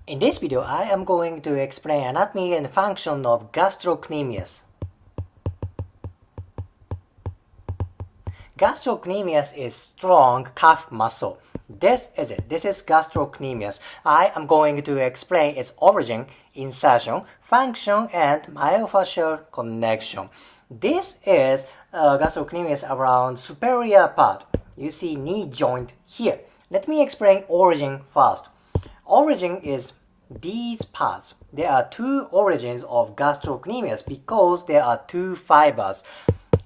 In this video, I am going to explain anatomy and function of gastrocnemius. Gastrocnemius is strong calf muscle. This is it. This is gastrocnemius. I am going to explain its origin, insertion, function, and myofascial connection. This is gastrocnemius around superior part. You see knee joint here. Let me explain origin first. Origin is these parts. There are two origins of gastrocnemius because there are two fibers,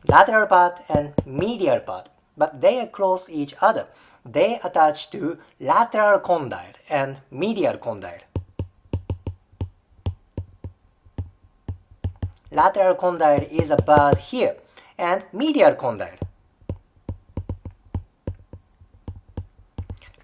lateral part and medial part, but they cross each other. They attach to lateral condyle and medial condyle. Lateral condyle is about here and medial condyle.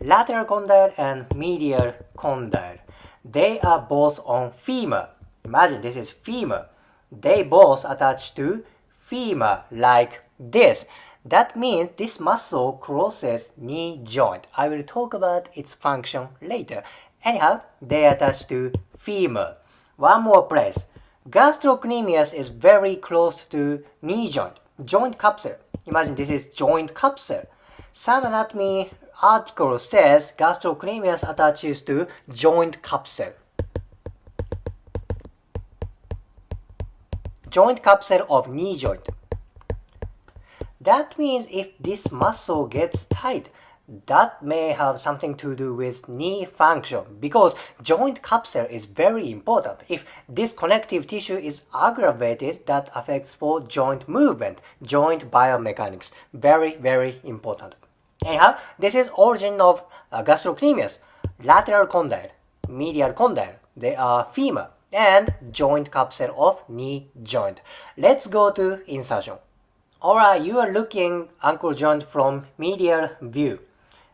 Lateral condyle and medial condyle. They are both on femur. Imagine this is femur. They both attach to femur like this. That means this muscle crosses knee joint. I will talk about its function later. Anyhow, they attach to femur. One more place. Gastrocnemius is very close to knee joint. Joint capsule. Imagine this is joint capsule. Some anatomy article says gastrocnemius attaches to joint capsule. Joint capsule of knee joint. That means if this muscle gets tight, that may have something to do with knee function because joint capsule is very important. If this connective tissue is aggravated, that affects for joint movement, joint biomechanics. Very, very important. Anyhow, this is origin of gastrocnemius. Lateral condyle, medial condyle, they are femur, and joint capsule of knee joint. Let's go to insertion. Alright, you are looking ankle joint from medial view.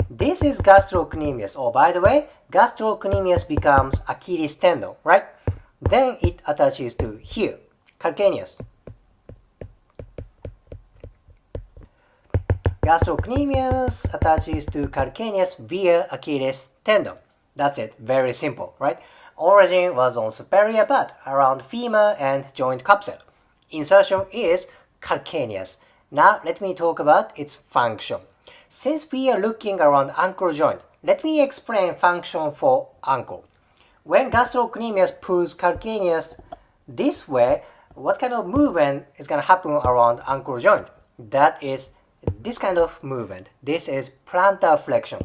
This is gastrocnemius. Oh, by the way, gastrocnemius becomes Achilles tendon, right? Then it attaches to here, calcaneus. Gastrocnemius attaches to calcaneus via Achilles tendon. That's it. Very simple, right? Origin was on superior part, around femur and joint capsule. Insertion is calcaneus. Now let me talk about its function. Since we are looking around ankle joint, let me explain function for ankle. When gastrocnemius pulls calcaneus this way, what kind of movement is going to happen around ankle joint? That is this kind of movement. This is plantar flexion.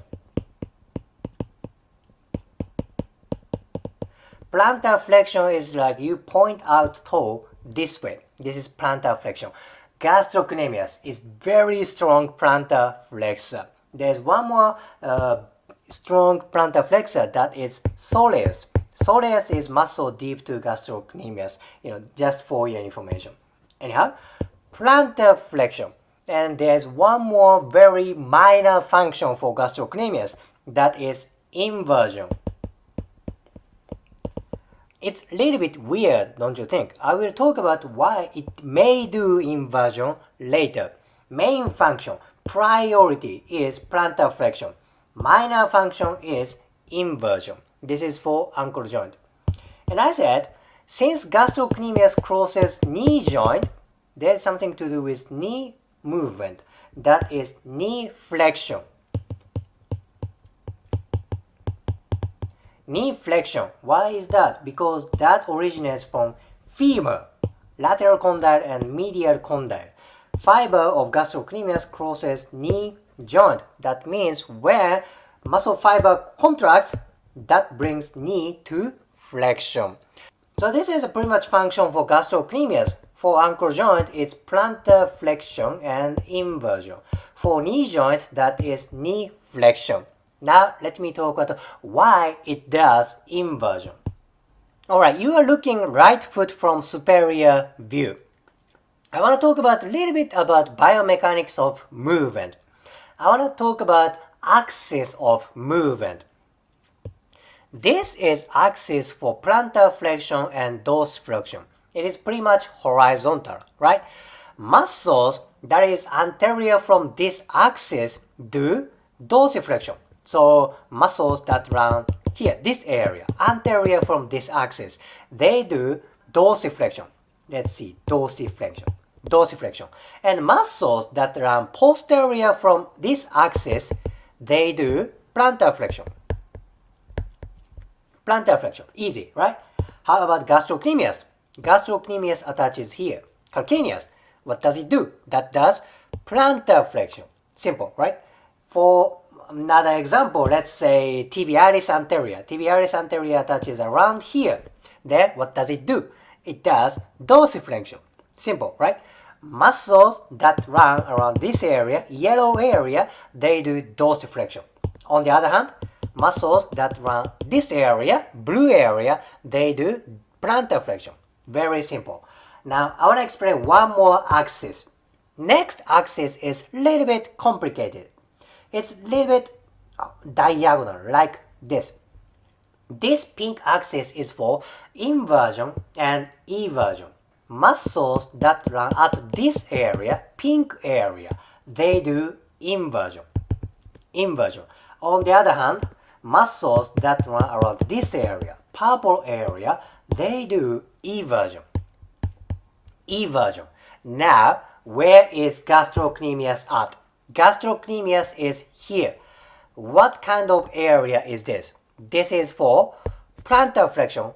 Plantar flexion is like you point out toe this way. This is plantar flexion. Gastrocnemius is very strong plantar flexor. There's one more strong plantar flexor, that is soleus. Soleus is muscle deep to gastrocnemius, just for your information. Anyhow, plantar flexion. And there's one more very minor function for gastrocnemius, that is inversion. It's a little bit weird, don't you think? I will talk about why it may do inversion later. Main function, priority is plantar flexion. Minor function is inversion. This is for ankle joint. And I said, since gastrocnemius crosses knee joint, there's something to do with knee movement. That is knee flexion. Knee flexion. Why is that? Because that originates from femur, lateral condyle and medial condyle. Fiber of gastrocnemius crosses knee joint. That means where muscle fiber contracts, that brings knee to flexion. So this is a pretty much function for gastrocnemius. For ankle joint, it's plantar flexion and inversion. For knee joint, that is knee flexion. Now let me talk about why it does inversion. Alright, you are looking right foot from superior view. I want to talk about a little bit about biomechanics of movement. I want to talk about axis of movement. This is axis for plantar flexion and dorsiflexion. It is pretty much horizontal, right? Muscles that is anterior from this axis do dorsiflexion. So muscles that run here, this area, anterior from this axis, they do dorsiflexion. Let's see, dorsiflexion. And muscles that run posterior from this axis, they do plantar flexion. Plantar flexion, easy, right? How about gastrocnemius? Gastrocnemius attaches here. Calcaneus, what does it do? That does plantar flexion. Simple, right? For another example, let's say tibialis anterior. Tibialis anterior attaches around here. Then what does it do? It does dorsiflexion. Simple, right? Muscles that run around this area, yellow area, they do dorsiflexion. On the other hand, muscles that run this area, blue area, they do plantar flexion. Very simple. Now, I want to explain one more axis. Next axis is a little bit complicated. It's a little bit diagonal, like this. This pink axis is for inversion and eversion. Muscles that run at this area, pink area, they do inversion. On the other hand, muscles that run around this area, purple area, they do eversion. Now, where is gastrocnemius at? Gastrocnemius is here. What kind of area is this? This is for plantar flexion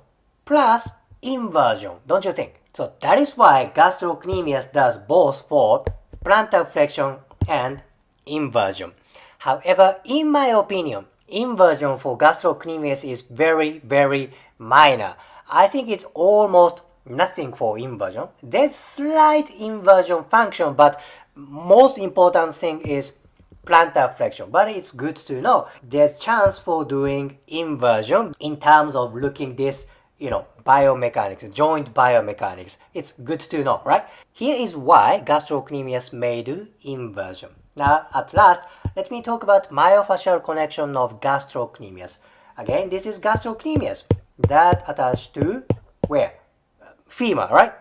plus inversion, don't you think? So that is why gastrocnemius does both for plantar flexion and inversion. However, in my opinion, inversion for gastrocnemius is very, very minor. I think it's almost nothing for inversion. There's slight inversion function, but most important thing is plantar flexion. But it's good to know there's chance for doing inversion in terms of looking this, biomechanics, joint biomechanics. It's good to know, right? Here is why gastrocnemius may do inversion. Now, at last, let me talk about myofascial connection of gastrocnemius. Again, this is gastrocnemius that attached to where? Femur, right?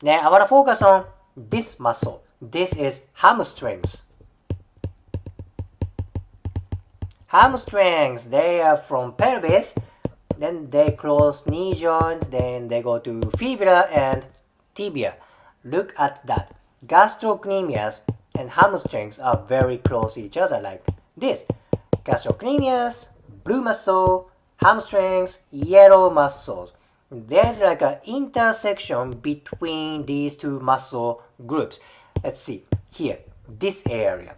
Now, I want to focus on this muscle. This is hamstrings. Hamstrings, they are from pelvis, then they cross knee joint, then they go to fibula and tibia. Look at that. Gastrocnemius and hamstrings are very close to each other like this. Gastrocnemius, blue muscle, hamstrings, yellow muscles. There's like an intersection between these two muscle groups. Let's see, here, this area.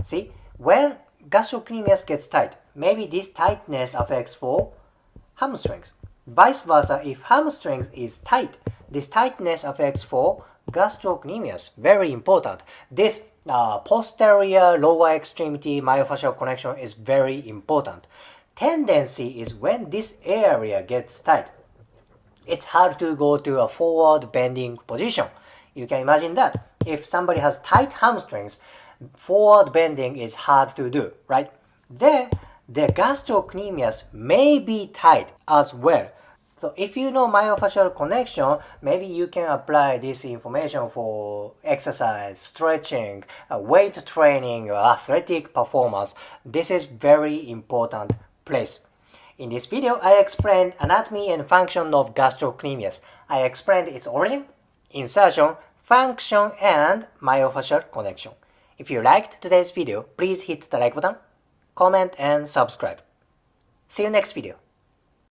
See, when gastrocnemius gets tight, maybe this tightness affects for hamstrings. Vice versa, if hamstrings is tight, this tightness affects for gastrocnemius. Very important. This posterior lower extremity myofascial connection is very important. Tendency is when this area gets tight, it's hard to go to a forward bending position. You can imagine that. If somebody has tight hamstrings, forward bending is hard to do, right? Then the gastrocnemius may be tight as well. So if you know myofascial connection, maybe you can apply this information for exercise, stretching, weight training, or athletic performance. This is very important place. In this video, I explained anatomy and function of gastrocnemius. I explained its origin, insertion, function, and myofascial connection. If you liked today's video, please hit the like button, comment, and subscribe. See you next video.